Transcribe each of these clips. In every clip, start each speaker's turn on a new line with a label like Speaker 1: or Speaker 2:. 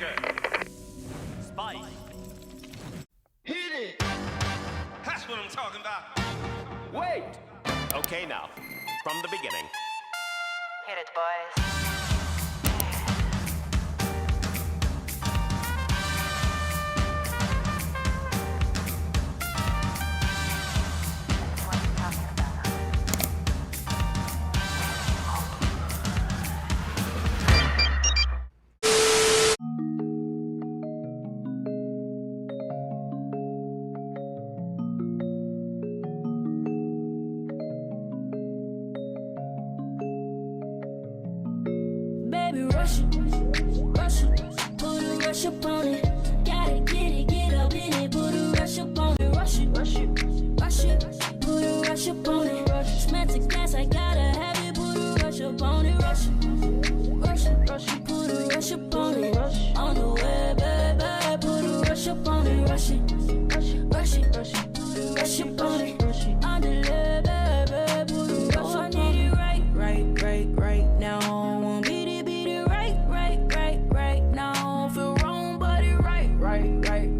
Speaker 1: sugar. Spice.
Speaker 2: Hit it!
Speaker 1: That's what I'm talking about.
Speaker 2: Wait!
Speaker 3: Okay, now, from the beginning.
Speaker 4: Hit it, boys.
Speaker 5: Baby, rush it, put a rush up on it. Gotta get up in it, put a rush up on it. Rush it, put a rush up on it. Smell the gas, I gotta have it, put a rush up on it. Rush it, put a rush up on it. On the way, baby, put a rush up on it. Rush up on it. On the way, baby, put a rush up on it. I need it right now.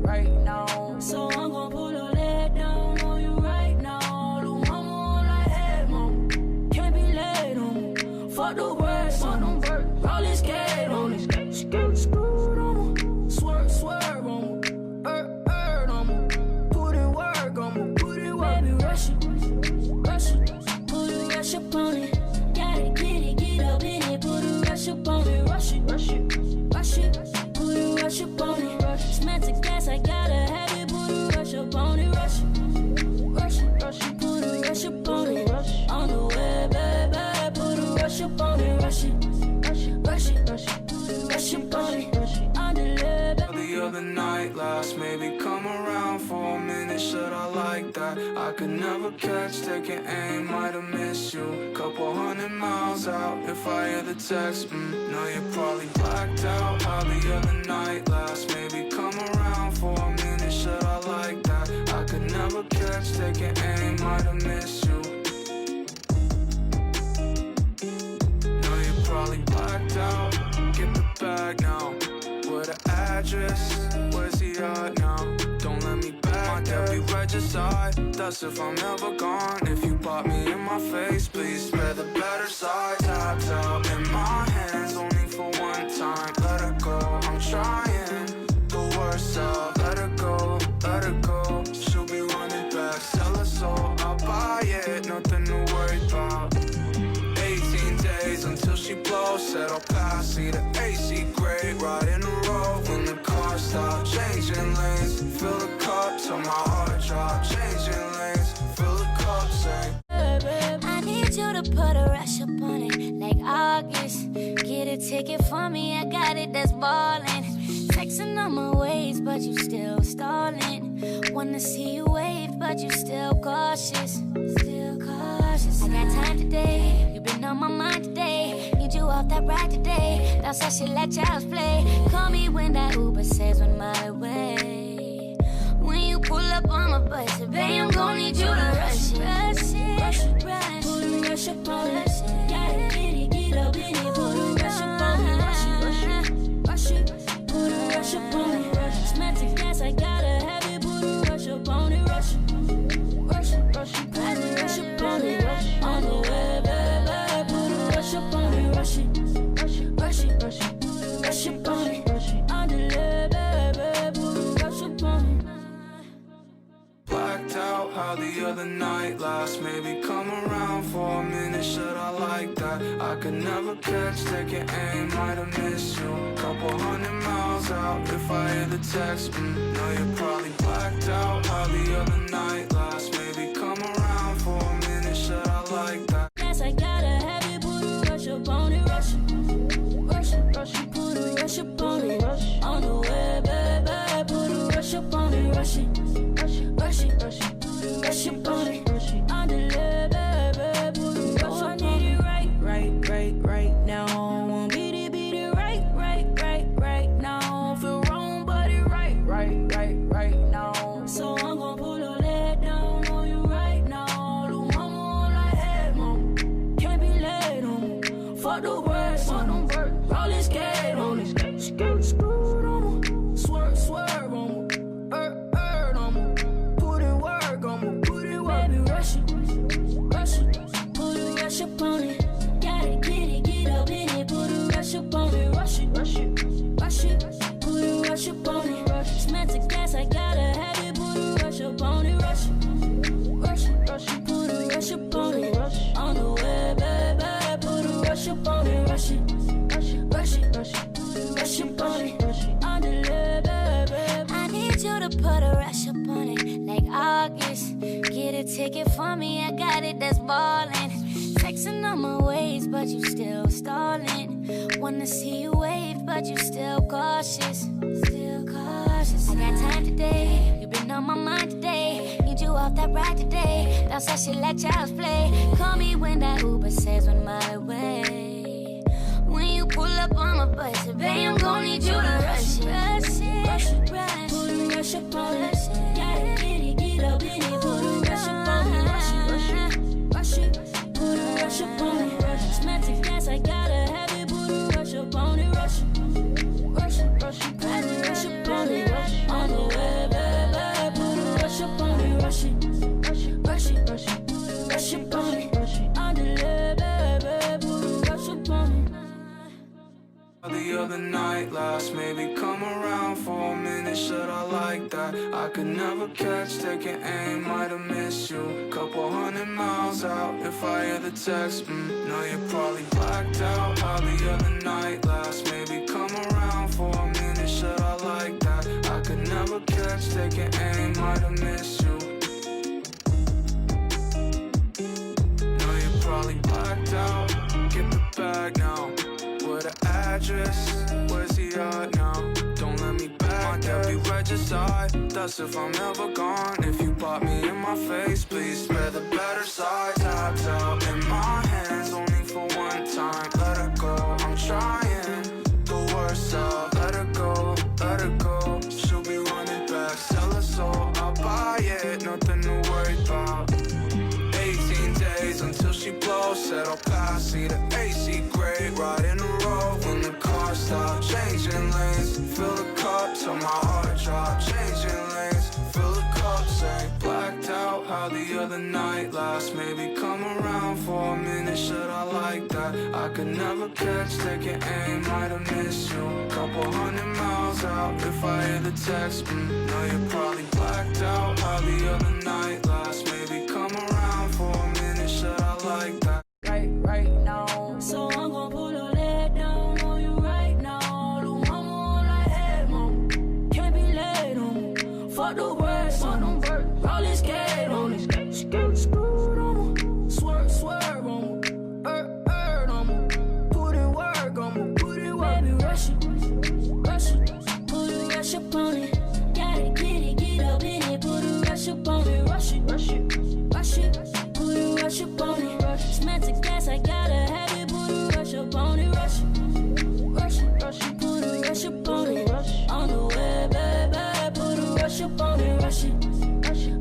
Speaker 5: Right now. So I'm gonna put a leg down on you right now. The mama on like head, mom. Can't be late on me. Fuck the words on them. Roll this skate on it. Screwed on me. Swerve on me. On me. Put in work on me. Baby, rush it. Put a rush up on it. Gotta get up in it. Put a rush up on it. Rush it. Put a rush up on it. Smell the gas, I gotta have it. Put a rush up on it. Rush it. Put a rush up on it. On the way, baby. Put a rush up on it. Rush up on it. On the way, baby.
Speaker 6: The other night, last maybe come around for a minute. Should I like that? I could never catch, taking aim, might have missed you. Couple 100 miles out, if I hear the text, no, you're probably blacked out. How the other night, last maybe come around for a minute. Should I like that? I could never catch, taking aim, might have missed you. No, you're probably blacked out. Get the bag now. What the address? Where's he at now? Don't let me back. My dad be regicide. That's if I'm ever gone. If you pop me in my face, please spare the better side. Tapped out in my hands, only for one time. Let her go, I'm trying. The worst out, let her go, let her go. She'll be running back, sell her soul, I'll buy it. Nothing to worry about. 18 days until she blows. Said I'll pass, see the AC gray. Right in a row when the car stopped. Changing lanes, fill the cup till my heart drop. Changing lanes, fill the cup, say
Speaker 5: I need you to put a rush up on it, like August. Get a ticket for me, I got it, that's ballin'. Texting on my ways, but you still stallin'. Wanna see you wave, but you still cautious. I got time today, you been on my mind today. Need you off that ride today, that's how she let child's play. Call me when that Uber says 1 mile away. When you pull up on my bus, babe, I'm gon' need you to rush it. Put a rush up on it. Gotta get up in it. Put a rush up on it. Rush it. Put a rush up on it. Smell the gas, I gotta have it. Put a rush up on it. Rush it. Put a rush up on it. On the way, baby. Put a rush up on it. Rush it. Rush up on it. On the way, baby. Put a rush up on it.
Speaker 6: blacked out. How the other night, last maybe come around for a minute. Should I like that? I could never catch, taking aim, might have missed you. Couple 100 miles out, if I hear the text, no, you're probably blacked out. How the other night, last maybe come around for a minute. Should I like that?
Speaker 5: Yes, I gotta have it, put a rush up on it, rush it, put a rush up on it, on the way, baby, put a rush up on it, rush up on it, on the way, baby, put a rush up on it. I need it right now. Want beat it right now. Feel wrong, but it right now. So I'm gonna pull a leg down. August. Get a ticket for me, I got it, that's ballin'. Texting on my ways, but you still stallin'. Wanna see you wave, but you still cautious. Still cautious. I got time today, you been on my mind today. Need you off that ride today. Bounce that shit like child's play. Call me when that Uber says 1 mile away. When you pull up on my bus, babe, I'm gon' need you to rush it. Rush it, rush it, rush it. Put a rush up on it. Gotta get up in it. Put a rush up on it. Rush it, rush it, rush it. Put a rush up on it. Smell to gas, I gotta have it. Put a rush up on it. Rush it, rush it, rush it. Put a rush up on it. On the way, baby. Put a rush up on it. Rush it, rush it, rush it, rush it. Rush up on it. On the way, baby. Put a rush up on it.
Speaker 6: The other night, last maybe come around for a minute. Should I like that? I could never catch, taking aim, might have missed you. Couple 100 miles out, if I hear the text, know you're probably blacked out. How the other night, last maybe come around for a minute. Should I like that? I could never catch, taking aim, might have missed you. Know you're probably blacked out. Get the bag now. What the address? Where's he at now? Don't let me back. My debt be regicide. That's if I'm ever gone. If you bought me in my face, please spare the better side. Tapped out in my hands, only for one time. Let her go, I'm trying. The worst out. Let her go, let her go. She'll be running back. Sell her soul, I'll buy it. Nothing to worry about. 18 days until she blows. Said I'll pass, see the AC great. Riding the road when the car stops. Changing lanes, fill the cup till my heart drops. Changing lanes, fill the cup, say blacked out. How the other night, last maybe come around for a minute. Should I like that? I could never catch, taking aim, might have missed you. Couple 100 miles out, if I hear the text, know you're probably blacked out. How the other night, last maybe come around for a minute. Should I like that?
Speaker 7: Right now. So I'm gon' put a leg down on you right now. The mama on like, hey, mom, can't be late on me. Fuck the words, fuck them birds. Roll this skate on me. Skirt on me. Swerve on me. On me. Put in work on me. Put in work. Baby, rush it. Put a rush up on it. Gotta get up in it. Put a rush up on it. Rush it. Put a rush up on it. Smell to gas, I gotta have it. Put a rush up on it. Rush it. Put a rush up on it. On the way, baby. Put a rush up on it. Rush it.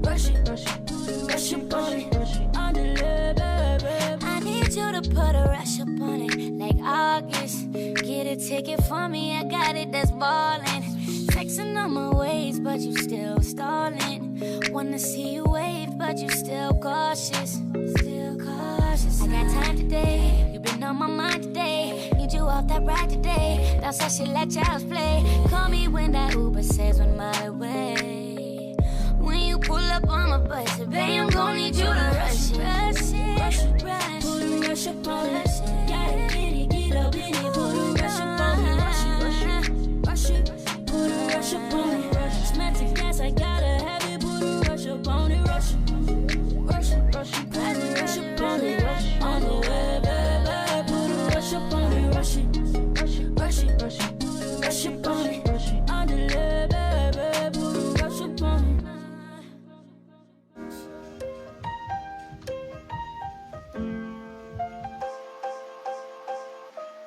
Speaker 7: Rush up on it. On the way, baby.
Speaker 5: I need you to put a rush up on it, like August. Get a ticket for me, I got it, that's ballin'. Texting on my ways, but you still stallin'. Wanna see you wave, but you still cautious. Still cautious. I got time today, you been on my mind today. Need you off that ride today. Bounce that shit like child's play. Call me when that Uber says 1 mile away. When you pull up on my bus, babe, I'm gon' need you to rush it. Rush it, rush it, rush it.
Speaker 7: Put a rush up on it. Gotta get up in it. Put a rush up on it. Rush it. Put a rush up on it. Smell to gas, I gotta have it. Put a rush up on it. Rush it. Put a rush up on it. On the way, baby. Put a rush up on it. Rush it. Rush up on it. On the way, baby. Put a rush up on it.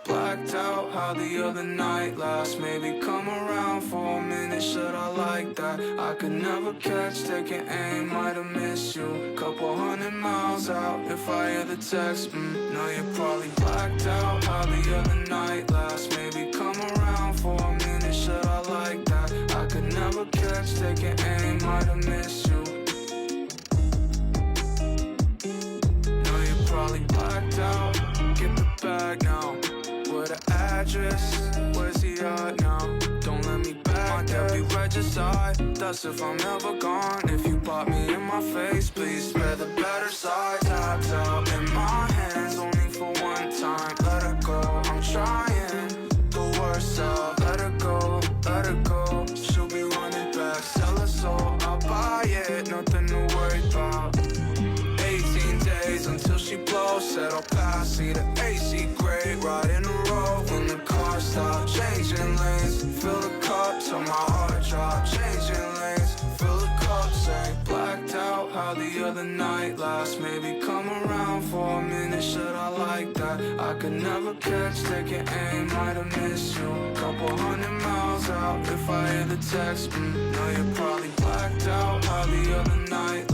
Speaker 6: Blacked out, how the other night, last maybe come around for a minute. Should I like that? I could never catch, taking aim, might have missed you. Couple 100 miles out, if I hear the text, know you're probably blacked out. How the other night, last maybe come around for a minute. Should I like that? I could never catch, taking aim, might have missed you. Know you're probably blacked out. Get the bag now. What the address? Where's he at now? Don't let me back. My debt be regicide. That's if I'm ever gone. If you bought me in my face, please spare the better side. Tapped out in my hands, only for one time. Let her go, I'm trying. The worst out. Let her go, let her go. She'll be running back. Sell her soul, I'll buy it. Nothing lanes. Fill the cup till my heart drop. Changing lanes. Fill the cup, say blacked out. How the other night last. Maybe come around for a minute. Should I like that? I could never catch, taking aim. Might have missed you. Couple 100 miles out. If I hear the text, know you're probably blacked out. How the other night